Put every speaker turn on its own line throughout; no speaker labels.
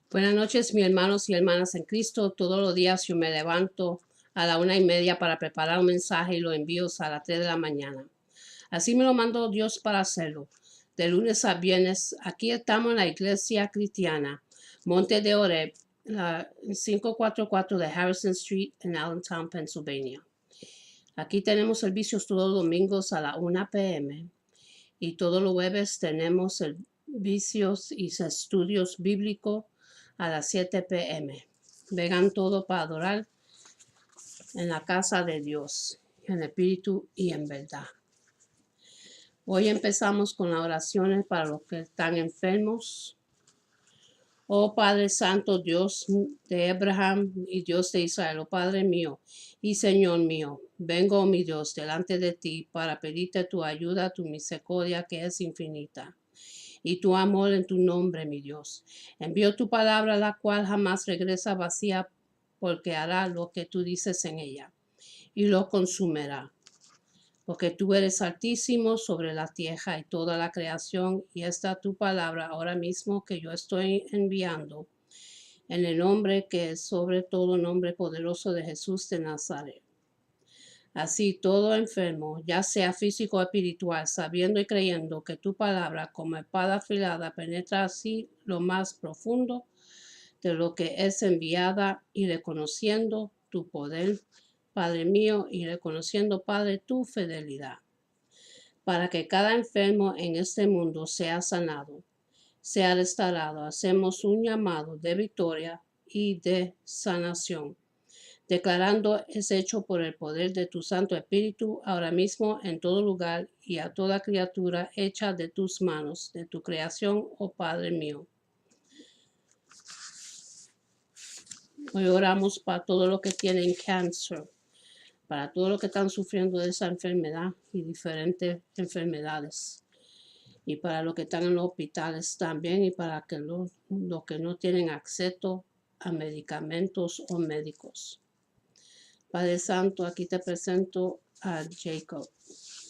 Buenas noches, mis hermanos y hermanas en Cristo. Todos los días yo me levanto a la 1:30 para preparar un mensaje y lo envío a las 3 de la mañana. Así me lo mandó Dios para hacerlo. De lunes a viernes, aquí estamos en la iglesia cristiana, Monte de Oreb, la 544 de Harrison Street en Allentown, Pennsylvania. Aquí tenemos servicios todos los domingos a la 1 p.m. y todos los jueves tenemos servicios y estudios bíblicos a las 7 p.m. Vengan todos para adorar en la casa de Dios, en espíritu y en verdad. Hoy empezamos con las oraciones para los que están enfermos. Oh Padre Santo, Dios de Abraham y Dios de Israel, oh Padre mío y Señor mío, vengo, mi Dios, delante de ti para pedirte tu ayuda, tu misericordia que es infinita, y tu amor en tu nombre, mi Dios. Envío tu palabra, la cual jamás regresa vacía, porque hará lo que tú dices en ella, y lo consumirá. Porque tú eres altísimo sobre la tierra y toda la creación, y esta tu palabra ahora mismo que yo estoy enviando, en el nombre que es sobre todo nombre poderoso de Jesús de Nazaret. Así todo enfermo, ya sea físico o espiritual, sabiendo y creyendo que tu palabra como espada afilada penetra así lo más profundo de lo que es enviada, y reconociendo tu poder, Padre mío, y reconociendo, Padre, tu fidelidad, para que cada enfermo en este mundo sea sanado, sea restaurado. Hacemos un llamado de victoria y de sanación, declarando es hecho por el poder de tu Santo Espíritu ahora mismo en todo lugar y a toda criatura hecha de tus manos, de tu creación, oh Padre mío. Hoy oramos para todos los que tienen cáncer, para todos los que están sufriendo de esa enfermedad y diferentes enfermedades, y para los que están en los hospitales también, y para que los que no tienen acceso a medicamentos o médicos. Padre Santo, aquí te presento a Jacob,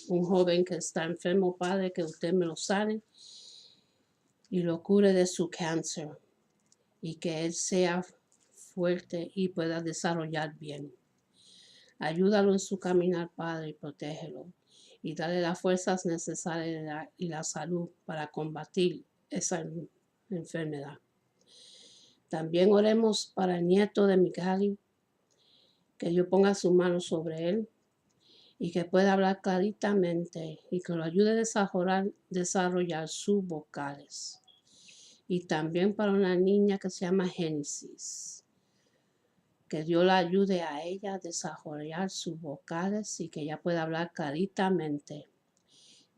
un joven que está enfermo, Padre, que usted me lo sane y lo cure de su cáncer, y que él sea fuerte y pueda desarrollar bien. Ayúdalo en su caminar, Padre, y protégelo, y dale las fuerzas necesarias y la salud para combatir esa enfermedad. También oremos para el nieto de Miguel, que Dios ponga su mano sobre él y que pueda hablar claritamente y que lo ayude a desarrollar sus vocales. Y también para una niña que se llama Génesis, que Dios la ayude a ella a desarrollar sus vocales y que ella pueda hablar claritamente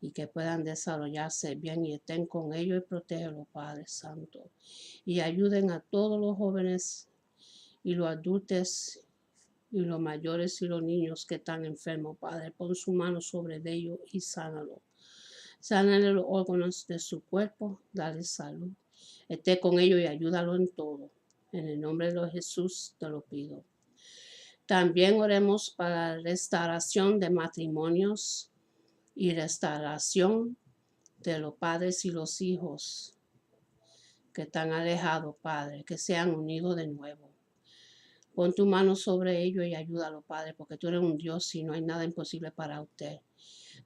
y que puedan desarrollarse bien, y estén con ellos y protégelos, Padre Santo. Y ayuden a todos los jóvenes y los adultos y los mayores y los niños que están enfermos, Padre. Pon su mano sobre ellos y sánalo. Sánale los órganos de su cuerpo, dale salud. Esté con ellos y ayúdalo en todo. En el nombre de Jesús te lo pido. También oremos para la restauración de matrimonios y restauración de los padres y los hijos que están alejados, Padre, que sean unidos de nuevo. Pon tu mano sobre ellos y ayúdalo, Padre, porque tú eres un Dios y no hay nada imposible para usted.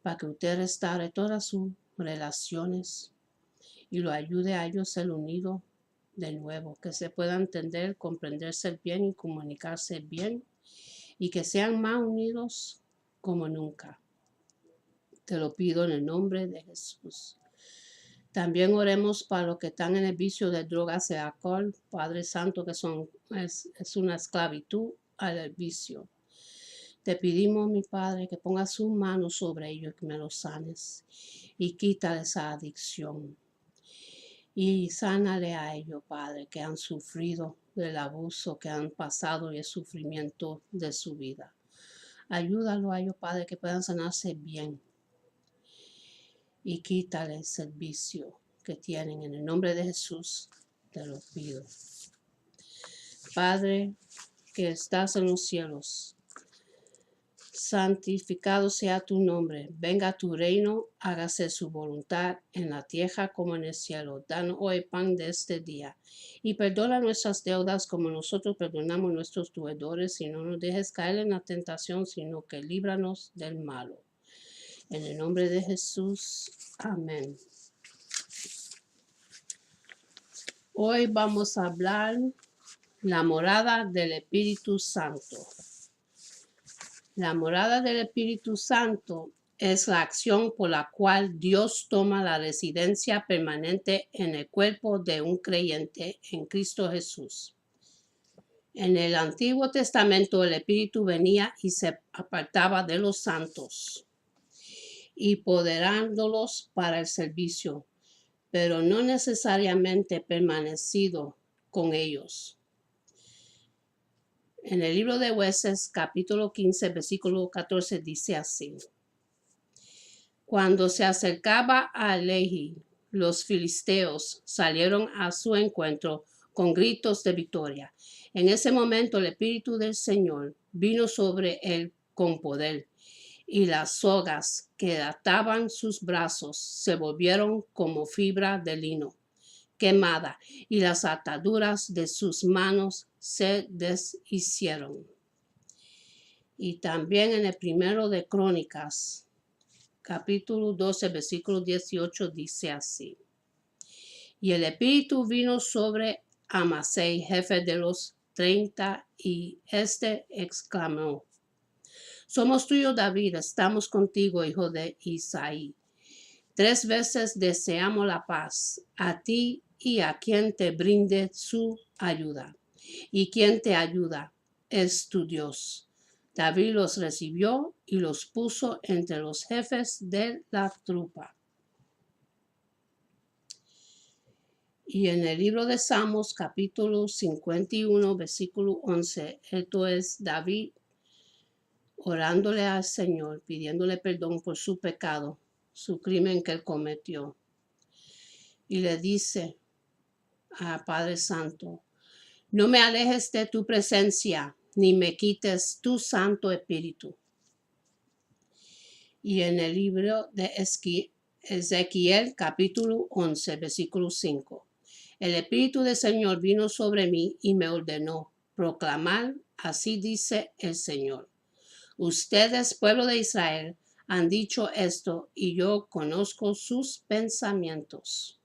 Para que usted restaure todas sus relaciones y lo ayude a ellos a ser unidos de nuevo, que se puedan entender, comprenderse bien y comunicarse bien, y que sean más unidos como nunca. Te lo pido en el nombre de Jesús. También oremos para los que están en el vicio de drogas y alcohol, Padre Santo, que es una esclavitud al vicio. Te pedimos, mi Padre, que pongas su mano sobre ellos, que me los sanes y quita esa adicción. Y sánale a ellos, Padre, que han sufrido del abuso, que han pasado y el sufrimiento de su vida. Ayúdalo a ellos, Padre, que puedan sanarse bien y quítales el vicio que tienen. En el nombre de Jesús te lo pido. Padre que estás en los cielos, Santificado sea tu nombre, venga tu reino, hágase su voluntad en la tierra como en el cielo. Danos hoy pan de este día y perdona nuestras deudas como nosotros perdonamos nuestros deudores, y no nos dejes caer en la tentación, sino que líbranos del malo. En el nombre de Jesús, amén. Hoy vamos a hablar la morada del Espíritu Santo. La morada del Espíritu Santo es la acción por la cual Dios toma la residencia permanente en el cuerpo de un creyente en Cristo Jesús. En el Antiguo Testamento el Espíritu venía y se apartaba de los santos, empoderándolos para el servicio, pero no necesariamente permanecido con ellos. En el libro de Jueces, capítulo 15, versículo 14, dice así: Cuando se acercaba a Lehi, los filisteos salieron a su encuentro con gritos de victoria. En ese momento el Espíritu del Señor vino sobre él con poder, y las sogas que ataban sus brazos se volvieron como fibra de lino quemada, y las ataduras de sus manos se deshicieron. Y también en el primero de Crónicas, capítulo 12, versículo 18, dice así: Y el Espíritu vino sobre Amasei, jefe de los 30, y este exclamó: Somos tuyos, David, estamos contigo, hijo de Isaí. 3 veces deseamos la paz, a ti y a quien te brinde su ayuda. Y quien te ayuda es tu Dios. David los recibió y los puso entre los jefes de la tropa. Y en el libro de Salmos, capítulo 51, versículo 11, esto es David orándole al Señor, pidiéndole perdón por su pecado, su crimen que él cometió. Y le dice a Padre Santo: No me alejes de tu presencia, ni me quites tu Santo Espíritu. Y en el libro de Ezequiel, capítulo 11, versículo 5. El Espíritu del Señor vino sobre mí y me ordenó proclamar: Así dice el Señor. Ustedes, pueblo de Israel, han dicho esto, y yo conozco sus pensamientos.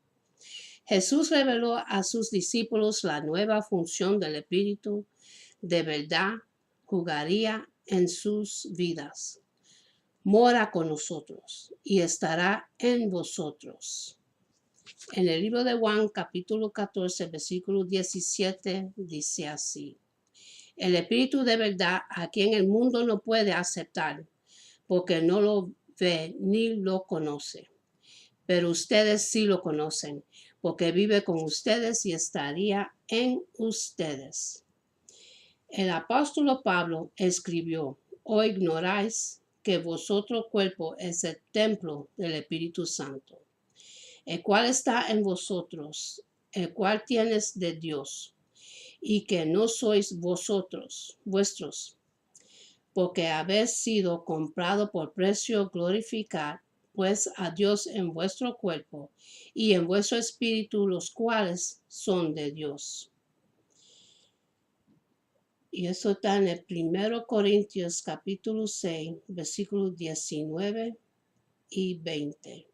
Jesús reveló a sus discípulos la nueva función del Espíritu de verdad jugaría en sus vidas. Mora con nosotros y estará en vosotros. En el libro de Juan, capítulo 14, versículo 17, dice así: El Espíritu de verdad, a quien el mundo no puede aceptar, porque no lo ve ni lo conoce. Pero ustedes sí lo conocen, porque vive con ustedes y estaría en ustedes. El apóstol Pablo escribió: ¿O ignoráis que vuestro cuerpo es el templo del Espíritu Santo, el cual está en vosotros, el cual tienes de Dios, y que no sois vosotros vuestros, porque habéis sido comprado por precio? Glorificad pues a Dios en vuestro cuerpo y en vuestro espíritu, los cuales son de Dios. Y eso está en el 1 Corintios capítulo 6, versículos 19 y 20.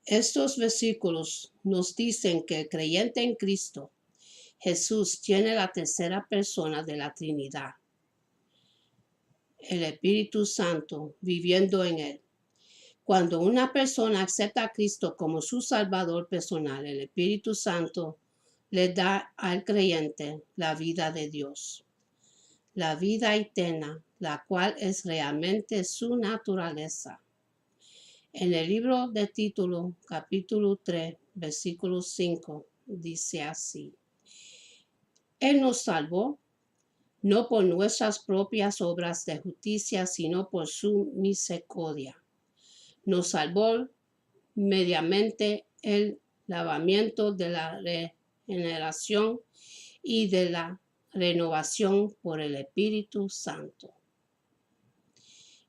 Estos versículos nos dicen que el creyente en Cristo Jesús tiene la tercera persona de la Trinidad, el Espíritu Santo, viviendo en él. Cuando una persona acepta a Cristo como su Salvador personal, el Espíritu Santo le da al creyente la vida de Dios, la vida eterna, la cual es realmente su naturaleza. En el libro de Título, capítulo 3, versículo 5, dice así: Él nos salvó, no por nuestras propias obras de justicia, sino por su misericordia. Nos salvó mediante el lavamiento de la regeneración y de la renovación por el Espíritu Santo.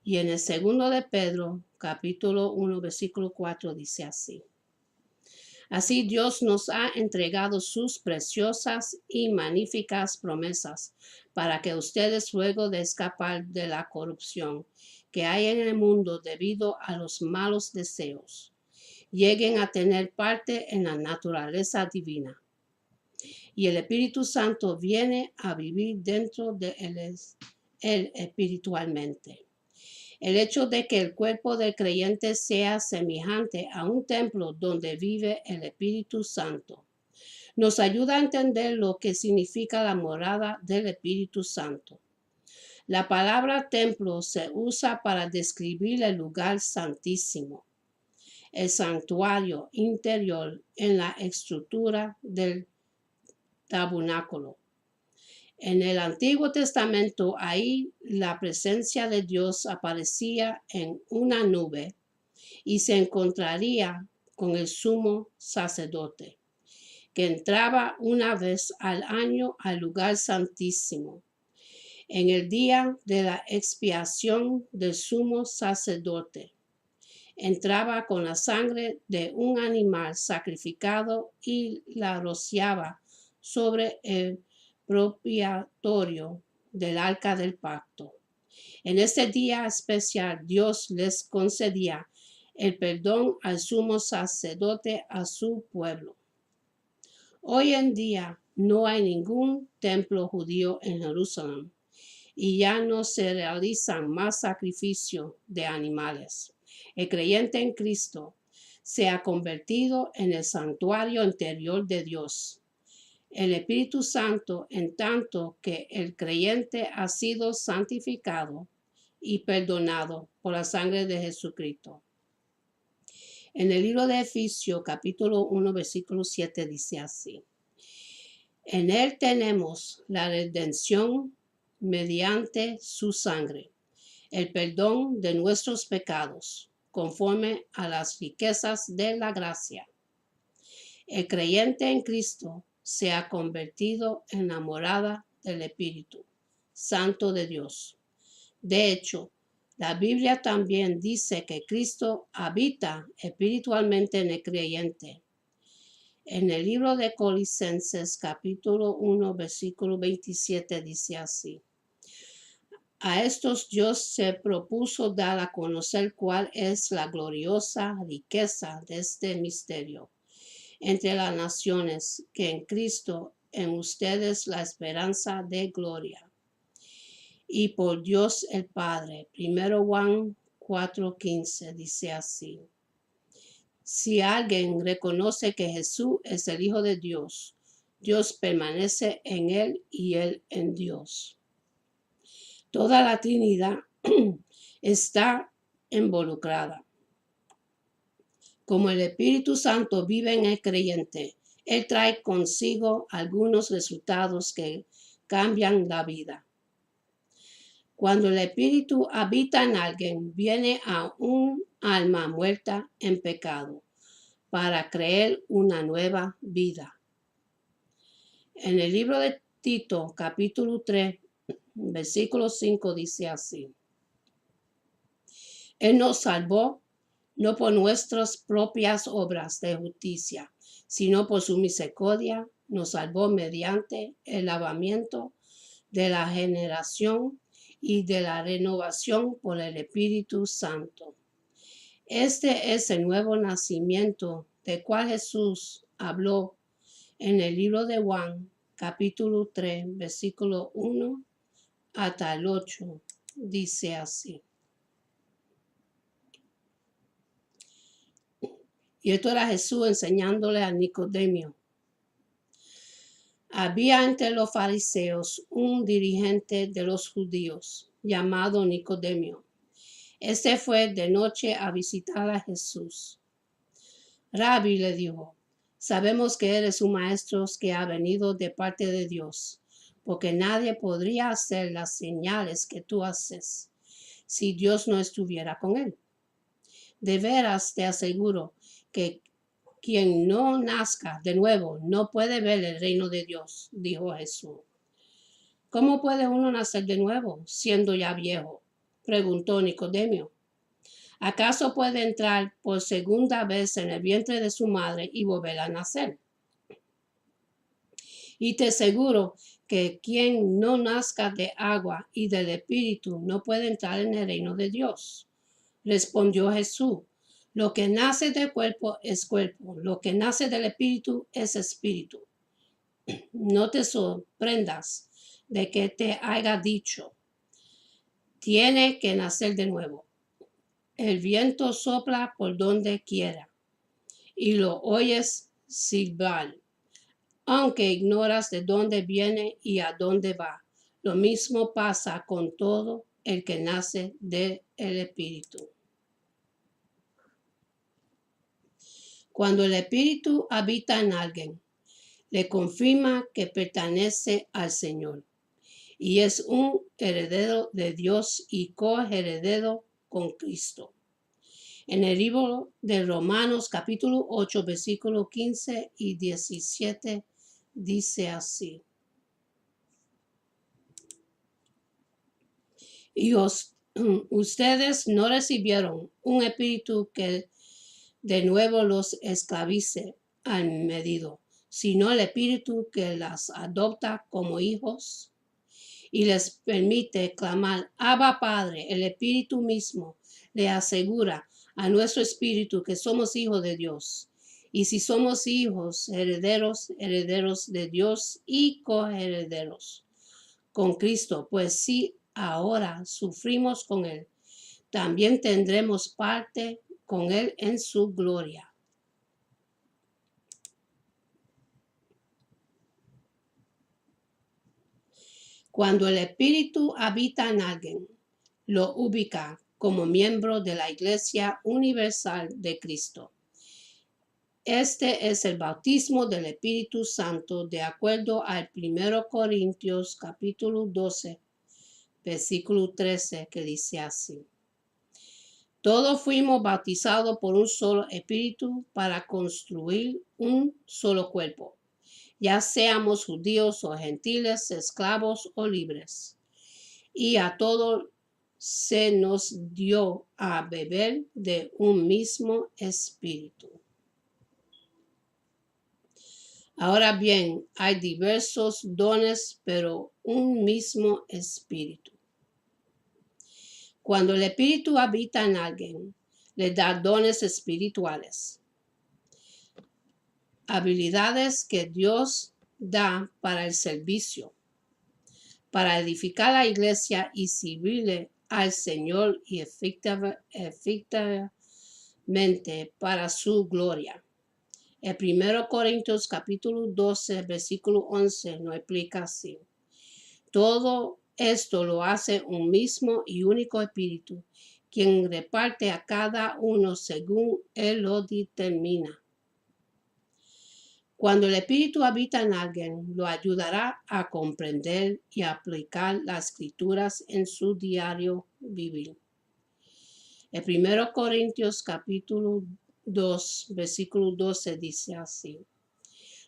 Y en el segundo de Pedro, capítulo 1, versículo 4, dice así. Así Dios nos ha entregado sus preciosas y magníficas promesas para que ustedes, luego de escapar de la corrupción que hay en el mundo debido a los malos deseos, lleguen a tener parte en la naturaleza divina. Y el Espíritu Santo viene a vivir dentro de él espiritualmente. El hecho de que el cuerpo del creyente sea semejante a un templo donde vive el Espíritu Santo nos ayuda a entender lo que significa la morada del Espíritu Santo. La palabra templo se usa para describir el lugar santísimo, el santuario interior en la estructura del tabernáculo. En el Antiguo Testamento, ahí la presencia de Dios aparecía en una nube y se encontraría con el sumo sacerdote, que entraba una vez al año al lugar santísimo. En el día de la expiación del sumo sacerdote, entraba con la sangre de un animal sacrificado y la rociaba sobre el propiciatorio del arca del pacto. En este día especial, Dios les concedía el perdón al sumo sacerdote a su pueblo. Hoy en día no hay ningún templo judío en Jerusalén y ya no se realizan más sacrificios de animales. El creyente en Cristo se ha convertido en el santuario interior de Dios. El Espíritu Santo, en tanto que el creyente ha sido santificado y perdonado por la sangre de Jesucristo. En el libro de Efesios, capítulo 1, versículo 7, dice así. En él tenemos la redención mediante su sangre, el perdón de nuestros pecados, conforme a las riquezas de la gracia. El creyente en Cristo se ha convertido en la morada del Espíritu Santo de Dios. De hecho, la Biblia también dice que Cristo habita espiritualmente en el creyente. En el libro de Colosenses, capítulo 1, versículo 27, dice así. A estos Dios se propuso dar a conocer cuál es la gloriosa riqueza de este misterio entre las naciones, que en Cristo, en ustedes la esperanza de gloria. Y por Dios el Padre. 1 Juan 4:15 dice así. Si alguien reconoce que Jesús es el Hijo de Dios, Dios permanece en él y él en Dios. Toda la Trinidad está involucrada. Como el Espíritu Santo vive en el creyente, él trae consigo algunos resultados que cambian la vida. Cuando el Espíritu habita en alguien, viene a un alma muerta en pecado para crear una nueva vida. En el libro de Tito, capítulo 3, versículo 5, dice así. Él nos salvó no por nuestras propias obras de justicia, sino por su misericordia, nos salvó mediante el lavamiento de la generación y de la renovación por el Espíritu Santo. Este es el nuevo nacimiento del cual Jesús habló en el libro de Juan, capítulo 3, versículo 1 hasta el 8. Dice así. Y esto era Jesús enseñándole a Nicodemo. Había entre los fariseos un dirigente de los judíos llamado Nicodemo. Este fue de noche a visitar a Jesús. Rabí, le dijo, sabemos que eres un maestro que ha venido de parte de Dios, porque nadie podría hacer las señales que tú haces si Dios no estuviera con él. De veras te aseguro que quien no nazca de nuevo no puede ver el reino de Dios, dijo Jesús. ¿Cómo puede uno nacer de nuevo, siendo ya viejo? Preguntó Nicodemo. ¿Acaso puede entrar por segunda vez en el vientre de su madre y volver a nacer? Y te aseguro que quien no nazca de agua y del Espíritu no puede entrar en el reino de Dios. Respondió Jesús. Lo que nace del cuerpo es cuerpo, lo que nace del Espíritu es espíritu. No te sorprendas de que te haya dicho, tiene que nacer de nuevo. El viento sopla por donde quiera y lo oyes silbar, aunque ignoras de dónde viene y a dónde va. Lo mismo pasa con todo el que nace del Espíritu. Cuando el Espíritu habita en alguien, le confirma que pertenece al Señor y es un heredero de Dios y coheredero con Cristo. En el libro de Romanos capítulo 8, versículos 15 y 17 dice así. Y ustedes no recibieron un espíritu que de nuevo los esclavice al medido, sino el espíritu que las adopta como hijos y les permite clamar, Abba Padre. El Espíritu mismo le asegura a nuestro espíritu que somos hijos de Dios. Y si somos hijos, herederos, herederos de Dios y coherederos con Cristo, pues si ahora sufrimos con Él, también tendremos parte con Él en su gloria. Cuando el Espíritu habita en alguien, lo ubica como miembro de la Iglesia Universal de Cristo. Este es el bautismo del Espíritu Santo de acuerdo al 1 Corintios capítulo 12, versículo 13, que dice así. Todos fuimos bautizados por un solo Espíritu para construir un solo cuerpo, ya seamos judíos o gentiles, esclavos o libres. Y a todos se nos dio a beber de un mismo espíritu. Ahora bien, hay diversos dones, pero un mismo espíritu. Cuando el espíritu habita en alguien, le da dones espirituales, habilidades que Dios da para el servicio, para edificar la iglesia y servirle al Señor y efectivamente para su gloria. El 1 Corintios capítulo 12, versículo 11 nos explica así. Todo esto lo hace un mismo y único espíritu, quien reparte a cada uno según Él lo determina. Cuando el Espíritu habita en alguien, lo ayudará a comprender y aplicar las Escrituras en su diario vivir. El 1 Corintios capítulo 2, versículo 12 dice así.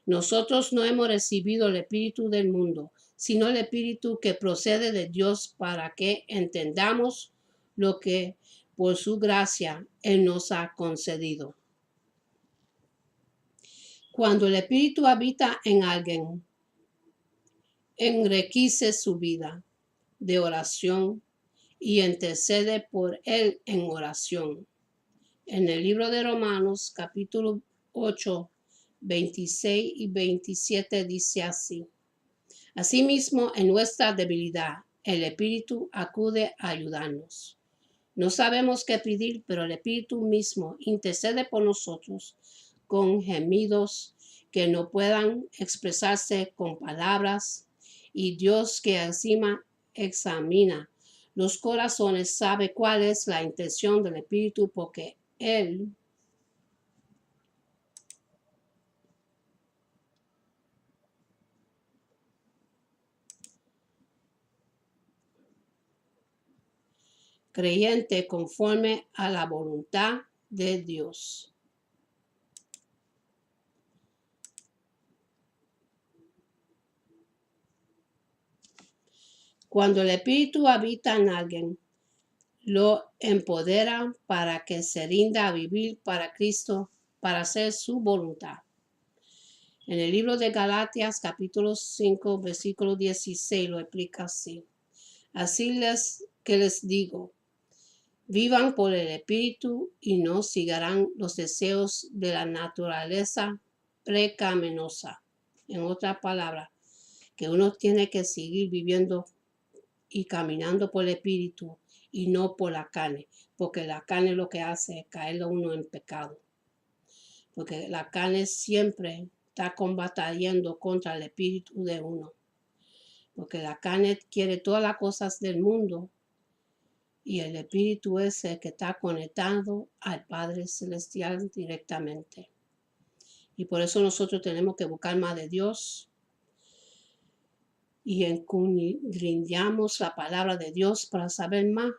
Nosotros no hemos recibido el Espíritu del mundo, sino el Espíritu que procede de Dios para que entendamos lo que por su gracia Él nos ha concedido. Cuando el Espíritu habita en alguien, enriquece su vida de oración y intercede por él en oración. En el libro de Romanos, capítulo 8, 26 y 27 dice así. Asimismo, en nuestra debilidad, el Espíritu acude a ayudarnos. No sabemos qué pedir, pero el Espíritu mismo intercede por nosotros con gemidos que no puedan expresarse con palabras, y Dios que encima examina los corazones sabe cuál es la intención del Espíritu, porque Él creyente conforme a la voluntad de Dios. Cuando el Espíritu habita en alguien, lo empodera para que se rinda a vivir para Cristo, para hacer su voluntad. En el libro de Galatas, capítulo 5, versículo 16, lo explica así. Así les digo, vivan por el Espíritu y no sigan los deseos de la naturaleza pecaminosa. En otras palabras, que uno tiene que seguir viviendo y caminando por el Espíritu y no por la carne, porque la carne lo que hace es caer a uno en pecado. Porque la carne siempre está combatiendo contra el Espíritu de uno. Porque la carne quiere todas las cosas del mundo y el Espíritu es el que está conectado al Padre Celestial directamente. Y por eso nosotros tenemos que buscar más de Dios y escudriñamos la palabra de Dios para saber más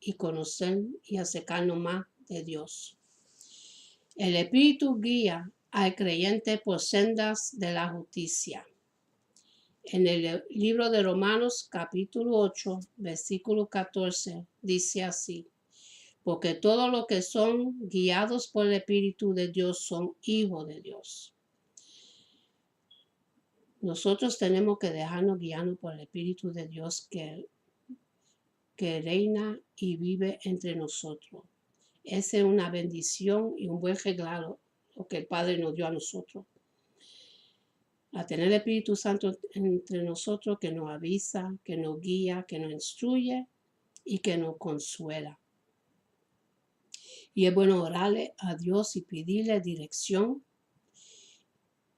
y conocer y acercarnos más de Dios. El Espíritu guía al creyente por sendas de la justicia. En el libro de Romanos capítulo 8, versículo 14, dice así, porque todos los que son guiados por el Espíritu de Dios son hijos de Dios. Nosotros tenemos que dejarnos guiarnos por el Espíritu de Dios que reina y vive entre nosotros. Esa es una bendición y un buen regalo lo que el Padre nos dio a nosotros. A tener el Espíritu Santo entre nosotros que nos avisa, que nos guía, que nos instruye y que nos consuela. Y es bueno orarle a Dios y pedirle dirección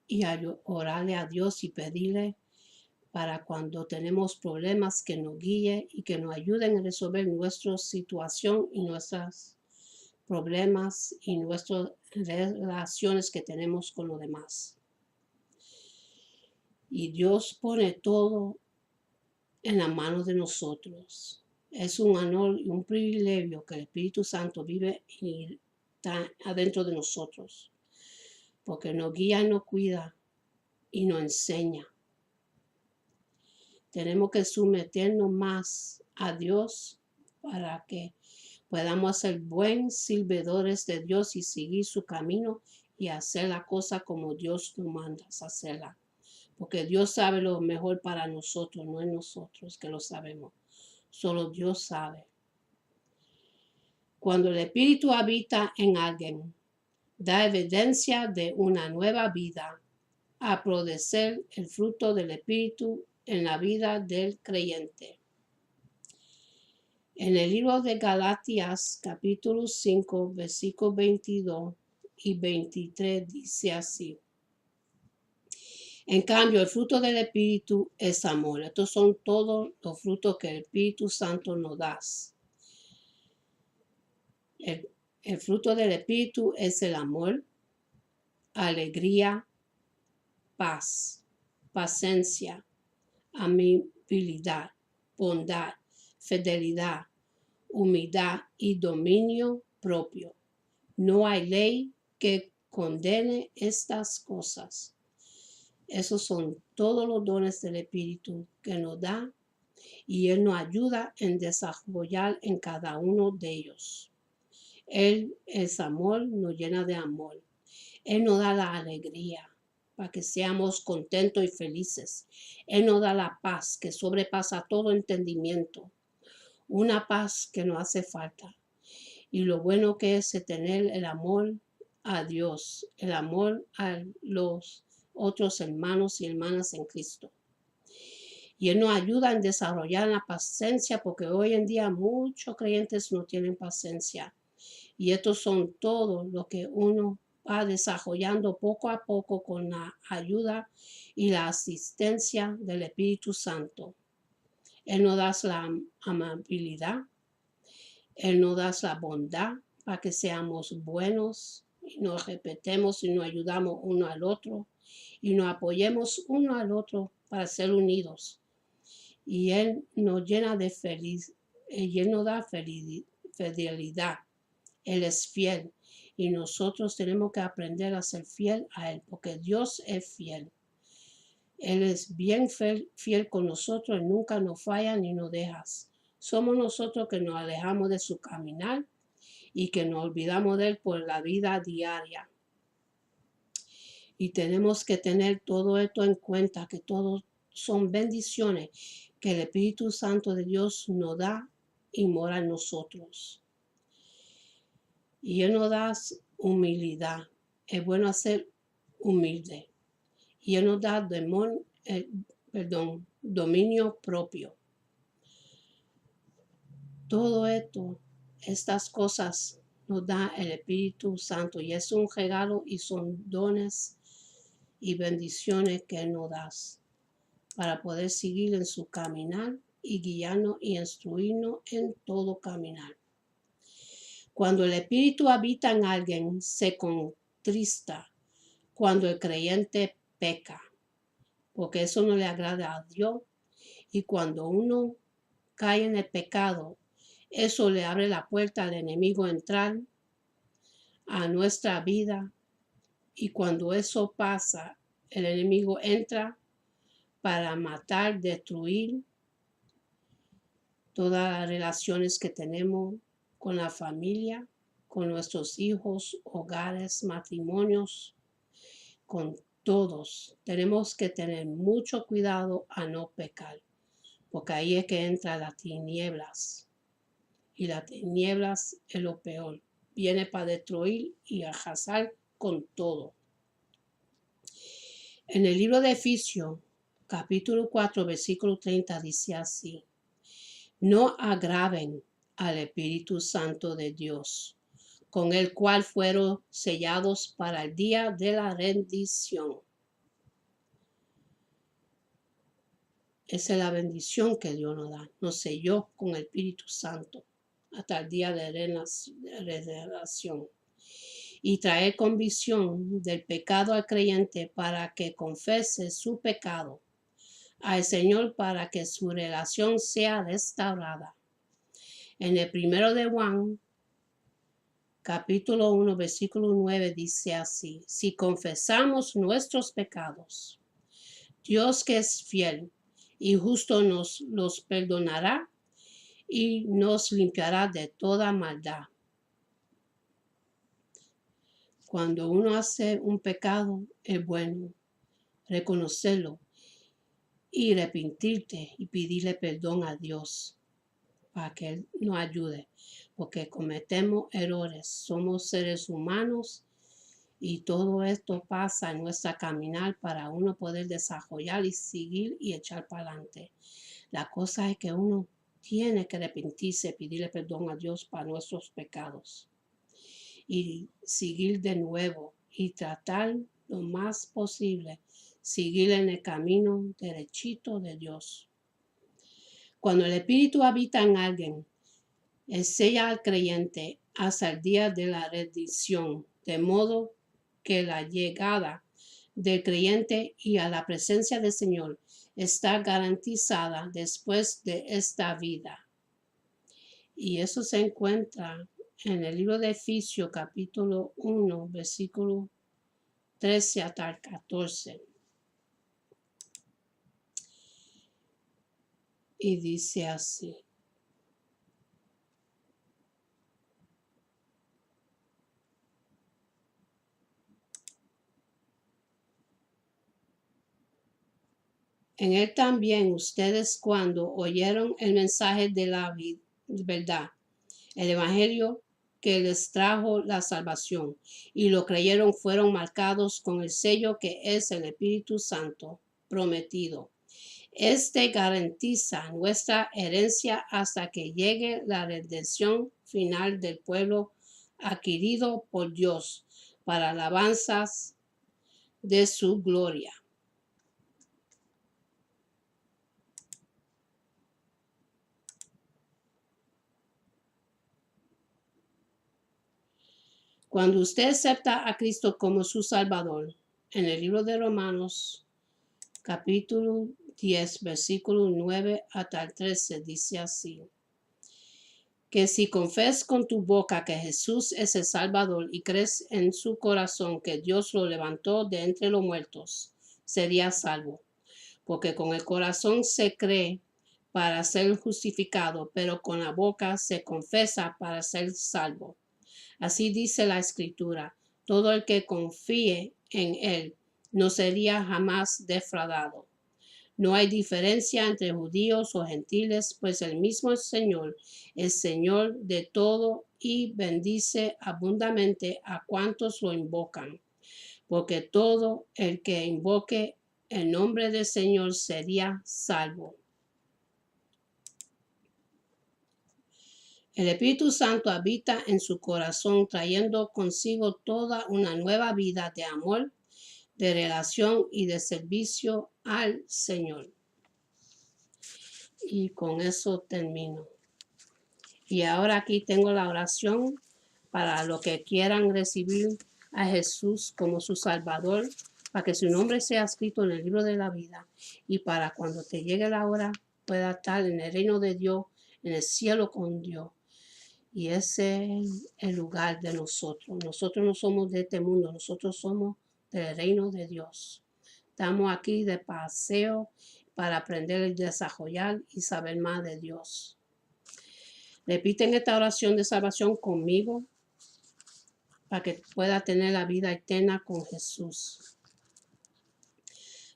y orarle a Dios y pedirle para cuando tenemos problemas que nos guíe y que nos ayuden a resolver nuestra situación y nuestros problemas y nuestras relaciones que tenemos con los demás. Y Dios pone todo en la mano de nosotros. Es un honor y un privilegio que el Espíritu Santo vive y está adentro de nosotros, porque nos guía, nos cuida y nos enseña. Tenemos que someternos más a Dios para que podamos ser buenos servidores de Dios y seguir su camino y hacer la cosa como Dios nos manda a hacerla. Porque Dios sabe lo mejor para nosotros, no es nosotros que lo sabemos. Solo Dios sabe. Cuando el Espíritu habita en alguien, da evidencia de una nueva vida a producir el fruto del Espíritu en la vida del creyente. En el libro de Galatas, capítulo 5, versículos 22 y 23, dice así. En cambio, el fruto del Espíritu es amor. Estos son todos los frutos que el Espíritu Santo nos da. El fruto del Espíritu es el amor, alegría, paz, paciencia, amabilidad, bondad, fidelidad, humildad y dominio propio. No hay ley que condene estas cosas. Esos son todos los dones del Espíritu que nos da y Él nos ayuda en desarrollar en cada uno de ellos. Él es amor, nos llena de amor. Él nos da la alegría para que seamos contentos y felices. Él nos da la paz que sobrepasa todo entendimiento. Una paz que nos hace falta. Y lo bueno que es tener el amor a Dios, el amor a los otros hermanos y hermanas en Cristo. Y Él nos ayuda en desarrollar la paciencia porque hoy en día muchos creyentes no tienen paciencia. Y estos son todos lo que uno va desarrollando poco a poco con la ayuda y la asistencia del Espíritu Santo. Él nos da la amabilidad, Él nos da la bondad para que seamos buenos y nos respetemos y nos ayudamos uno al otro y nos apoyemos uno al otro para ser unidos. Y Él nos llena de felicidad, y Él nos da fidelidad. Él es fiel y nosotros tenemos que aprender a ser fiel a Él porque Dios es fiel. Él es bien fiel con nosotros, Él nunca nos falla ni nos deja. Somos nosotros que nos alejamos de su caminar y que nos olvidamos de Él por la vida diaria. Y tenemos que tener todo esto en cuenta, que todos son bendiciones que el Espíritu Santo de Dios nos da y mora en nosotros. Y Él nos da humildad. Es bueno ser humilde. Y Él nos da dominio propio. Todo esto, estas cosas nos da el Espíritu Santo y es un regalo y son dones y bendiciones que Él nos da para poder seguir en su caminar y guiarnos y instruirnos en todo caminar. Cuando el Espíritu habita en alguien, se contrista cuando el creyente peca, porque eso no le agrada a Dios. Y cuando uno cae en el pecado, eso le abre la puerta al enemigo a entrar a nuestra vida. Y cuando eso pasa, el enemigo entra para matar, destruir todas las relaciones que tenemos con la familia, con nuestros hijos, hogares, matrimonios, con todos. Tenemos que tener mucho cuidado a no pecar, porque ahí es que entran las tinieblas. Y las tinieblas es lo peor. Viene para destruir y arrasar con todo. En el libro de Efesios, capítulo 4, versículo 30, dice así: no agraven al Espíritu Santo de Dios, con el cual fueron sellados para el día de la rendición. Esa es la bendición que Dios nos da. Nos selló con el Espíritu Santo hasta el día de redención. Y traer convicción del pecado al creyente para que confese su pecado al Señor para que su relación sea restaurada. En el primero de Juan, capítulo 1, versículo 9, dice así: si confesamos nuestros pecados, Dios, que es fiel y justo, nos los perdonará y nos limpiará de toda maldad. Cuando uno hace un pecado, es bueno reconocerlo y arrepentirte y pedirle perdón a Dios para que Él nos ayude, porque cometemos errores, somos seres humanos y todo esto pasa en nuestra caminar para uno poder desarrollar y seguir y echar para adelante. La cosa es que uno tiene que arrepentirse, pedirle perdón a Dios para nuestros pecados y seguir de nuevo y tratar lo más posible, seguir en el camino derechito de Dios. Cuando el Espíritu habita en alguien, Él sella al creyente hasta el día de la redención, de modo que la llegada del creyente y a la presencia del Señor está garantizada después de esta vida. Y eso se encuentra en el libro de Efesios, capítulo 1, versículo 13 hasta el 14. Y dice así: en Él también ustedes, cuando oyeron el mensaje de la verdad, el evangelio que les trajo la salvación, y lo creyeron, fueron marcados con el sello que es el Espíritu Santo prometido. Este garantiza nuestra herencia hasta que llegue la redención final del pueblo adquirido por Dios para alabanzas de su gloria. Cuando usted acepta a Cristo como su Salvador, en el libro de Romanos, capítulo 10, versículo 9 hasta el 13, dice así: que si confesas con tu boca que Jesús es el Salvador y crees en su corazón que Dios lo levantó de entre los muertos, serías salvo. porque con el corazón se cree para ser justificado, pero con la boca se confiesa para ser salvo. Así dice la Escritura, todo el que confíe en él no sería jamás defraudado. No hay diferencia entre judíos o gentiles, pues el mismo Señor es Señor de todo y bendice abundantemente a cuantos lo invocan, porque todo el que invoque el nombre del Señor sería salvo. El Espíritu Santo habita en su corazón, trayendo consigo toda una nueva vida de amor, de relación y de servicio al Señor. Y con eso termino. Y ahora aquí tengo la oración para los que quieran recibir a Jesús como su Salvador, para que su nombre sea escrito en el libro de la vida y para cuando te llegue la hora pueda estar en el reino de Dios, en el cielo con Dios. Y ese es el lugar de nosotros. Nosotros no somos de este mundo, nosotros somos del reino de Dios. Estamos aquí de paseo para aprender y desarrollar y saber más de Dios. Repiten esta oración de salvación conmigo para que pueda tener la vida eterna con Jesús.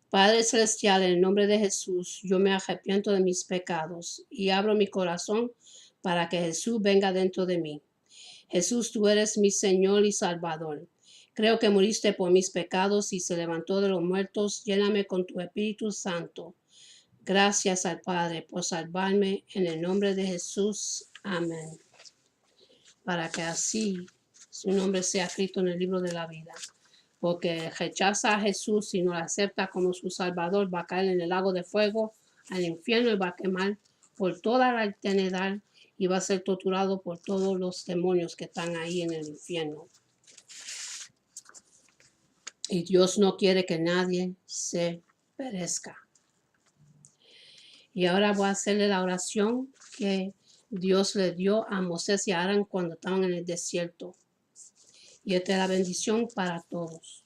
Padre Celestial, en el nombre de Jesús, yo me arrepiento de mis pecados y abro mi corazón para que Jesús venga dentro de mí. Jesús, tú eres mi Señor y Salvador. Creo que moriste por mis pecados y se levantó de los muertos. Lléname con tu Espíritu Santo. Gracias al Padre por salvarme. En el nombre de Jesús. Amén. Para que así su nombre sea escrito en el libro de la vida. Porque rechaza a Jesús y no lo acepta como su Salvador, va a caer en el lago de fuego, al infierno, y va a quemar por toda la eternidad y va a ser torturado por todos los demonios que están ahí en el infierno. Y Dios no quiere que nadie se perezca. Y ahora voy a hacerle la oración que Dios le dio a Moisés y a Aarón cuando estaban en el desierto. Y esta es la bendición para todos.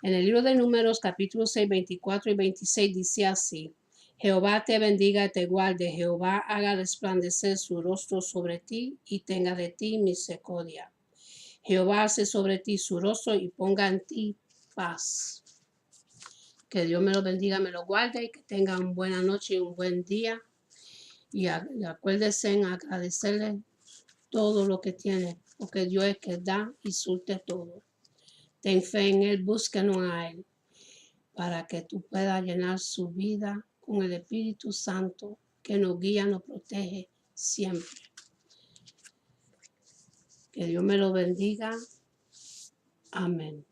En el libro de Números, capítulo 6, 24 y 26, dice así: Jehová te bendiga y te guarde, Jehová haga resplandecer su rostro sobre ti y tenga de ti misericordia. Jehová hace sobre ti su rostro y ponga en ti paz. Que Dios me lo bendiga, me lo guarde y que tengan una buena noche y un buen día. Y acuérdense en agradecerle todo lo que tiene, porque Dios es que da y surte todo. Ten fe en Él, búsquenos a Él, para que tú puedas llenar su vida con el Espíritu Santo que nos guía, nos protege siempre. Que Dios me lo bendiga. Amén.